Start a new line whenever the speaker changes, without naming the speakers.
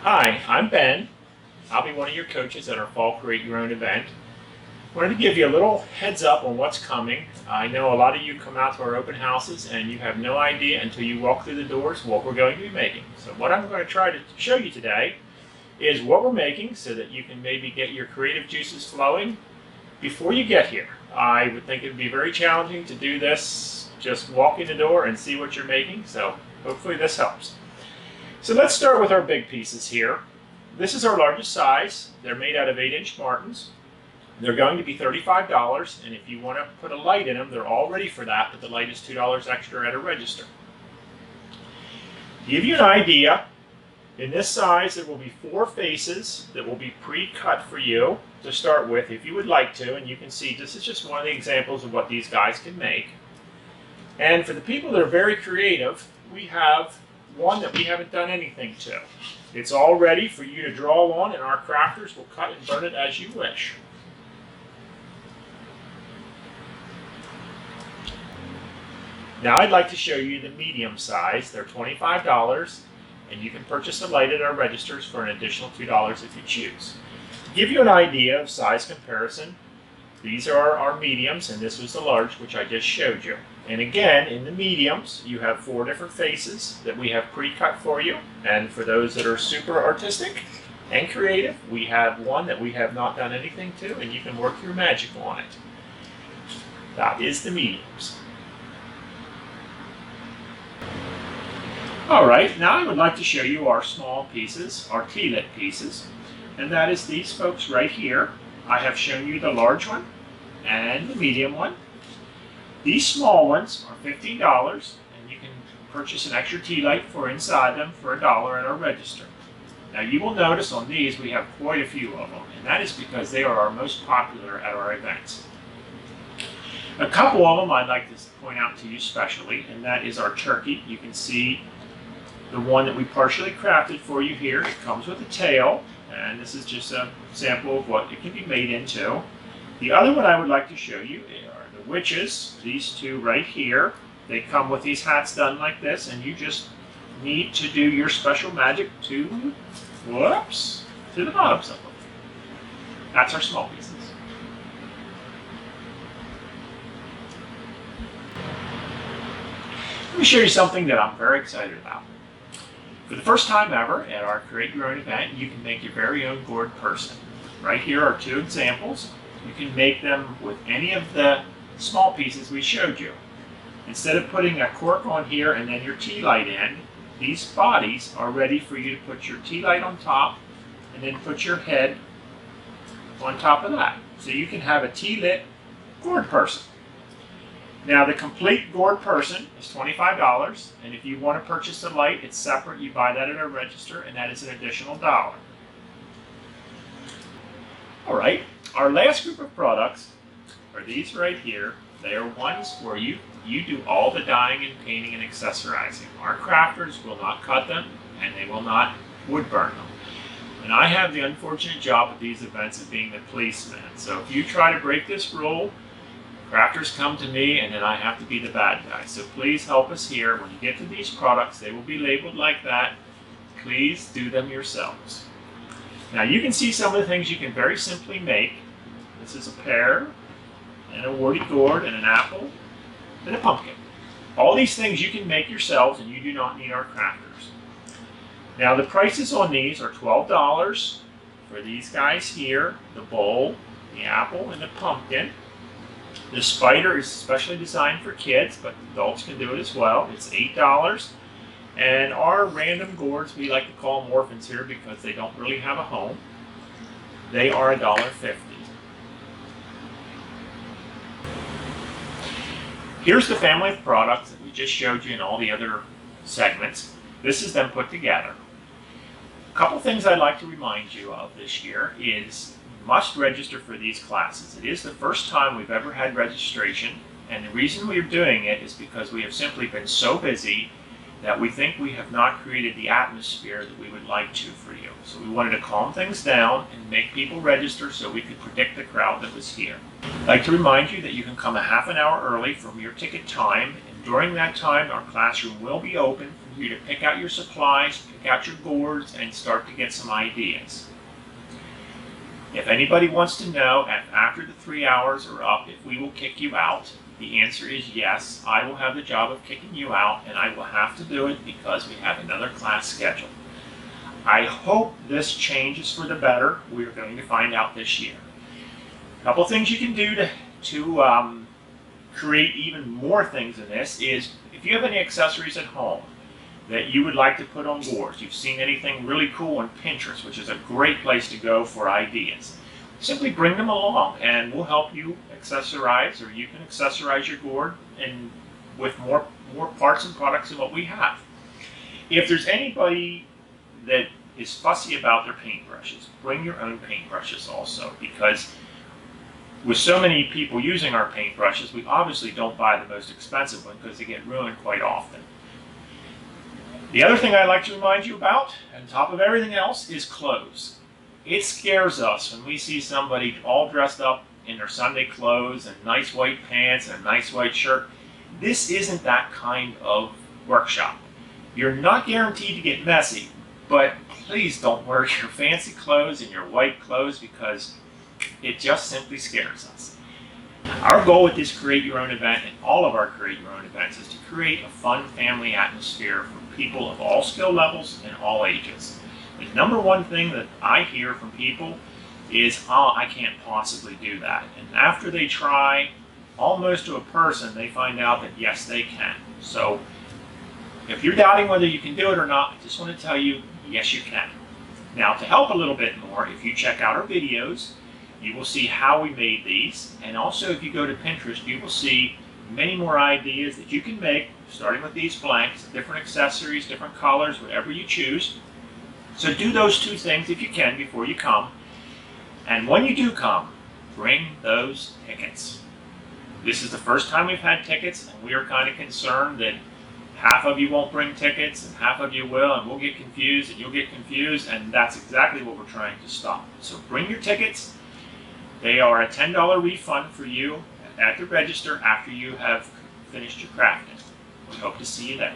Hi, I'm Ben. I'll be one of your coaches at our Fall Create Your Own event. I wanted to give you a little heads up on what's coming. I know a lot of you come out to our open houses and you have no idea until you walk through the doors what we're going to be making. So what I'm going to try to show you today is what we're making so that you can maybe get your creative juices flowing before you get here. I would think it would be very challenging to do this, just walk in the door and see what you're making, so hopefully this helps. So let's start with our big pieces here. This is our largest size. They're made out of 8-inch martins. They're going to be $35, and if you want to put a light in them, they're all ready for that, but the light is $2 extra at a register. To give you an idea, in this size there will be 4 faces that will be pre-cut for you to start with if you would like to, and you can see this is just one of the examples of what these guys can make. And for the people that are very creative, we have one that we haven't done anything to. It's all ready for you to draw on, and our crafters will cut and burn it as you wish. Now I'd like to show you the medium size. They're $25, and you can purchase a light at our registers for an additional $2 if you choose. To give you an idea of size comparison, these are our mediums, and this was the large, which I just showed you. And again, in the mediums, you have 4 different faces that we have pre-cut for you. And for those that are super artistic and creative, we have one that we have not done anything to, and you can work your magic on it. That is the mediums. All right, now I would like to show you our small pieces, our tea-lit pieces. And that is these folks right here. I have shown you the large one and the medium one. These small ones are $15, and you can purchase an extra tea light for inside them for $1 at our register. Now you will notice on these we have quite a few of them, and that is because they are our most popular at our events. A couple of them I'd like to point out to you specially, and that is our turkey. You can see the one that we partially crafted for you here. It comes with a tail, and this is just a sample of what it can be made into. The other one I would like to show you are the witches, these two right here. They come with these hats done like this, and you just need to do your special magic to, whoops, to the bottoms of them. That's our small pieces. Let me show you something that I'm very excited about. For the first time ever at our Create Your Own event, you can make your very own gourd person. Right here are 2 examples. You can make them with any of the small pieces we showed you. Instead of putting a cork on here and then your tea light in, these bodies are ready for you to put your tea light on top and then put your head on top of that. So you can have a tea lit gourd person. Now the complete gourd person is $25, and if you want to purchase the light, it's separate. You buy that at our register, and that is an additional $1. All right, our last group of products are these right here. They are ones where you do all the dyeing and painting and accessorizing. Our crafters will not cut them, and they will not wood burn them. And I have the unfortunate job at these events of being the policeman. So if you try to break this rule, crafters come to me, and then I have to be the bad guy. So please help us here. When you get to these products, they will be labeled like that. Please do them yourselves. Now you can see some of the things you can very simply make. This is a pear, and a warty gourd, and an apple, and a pumpkin. All these things you can make yourselves, and you do not need our crafters. Now the prices on these are $12 for these guys here, the bowl, the apple, and the pumpkin. The spider is specially designed for kids, but adults can do it as well. It's $8. And our random gourds, we like to call them orphans here because they don't really have a home. They are $1.50. Here's the family of products that we just showed you in all the other segments. This is them put together. A couple things I'd like to remind you of this year is must register for these classes. It is the first time we've ever had registration, and the reason we are doing it is because we have simply been so busy that we think we have not created the atmosphere that we would like to for you. So we wanted to calm things down and make people register so we could predict the crowd that was here. I'd like to remind you that you can come a half an hour early from your ticket time and During that time, our classroom will be open for you to pick out your supplies, pick out your gourds, and start to get some ideas. If anybody wants to know after the 3 hours are up if we will kick you out, the answer is yes. I will have the job of kicking you out, and I will have to do it because we have another class scheduled. I hope this changes for the better. We're going to find out this year. A couple things you can do to create even more things in this is if you have any accessories at home that you would like to put on gourds, you've seen anything really cool on Pinterest, which is a great place to go for ideas, simply bring them along and we'll help you accessorize, or you can accessorize your gourd and with more parts and products than what we have. If there's anybody that is fussy about their paintbrushes, bring your own paintbrushes also, because with so many people using our paintbrushes, we obviously don't buy the most expensive one because they get ruined quite often. The other thing I'd like to remind you about, on top of everything else, is clothes. It scares us when we see somebody all dressed up in their Sunday clothes and nice white pants and a nice white shirt. This isn't that kind of workshop. You're not guaranteed to get messy, but please don't wear your fancy clothes and your white clothes because it just simply scares us. Our goal with this Create Your Own event and all of our Create Your Own events is to create a fun family atmosphere for people of all skill levels and all ages. The number one thing that I hear from people is, oh, I can't possibly do that. And after they try, almost to a person, they find out that yes, they can. So if you're doubting whether you can do it or not, I just want to tell you, yes, you can. Now, to help a little bit more, if you check out our videos, you will see how we made these. And also, if you go to Pinterest, you will see many more ideas that you can make, starting with these blanks, different accessories, different colors, whatever you choose. So do those two things if you can before you come. And when you do come, bring those tickets. This is the first time we've had tickets, and we are kind of concerned that half of you won't bring tickets and half of you will, and we'll get confused and you'll get confused, and that's exactly what we're trying to stop. So bring your tickets. They are a $10 refund for you at the register after you have finished your crafting. We hope to see you there.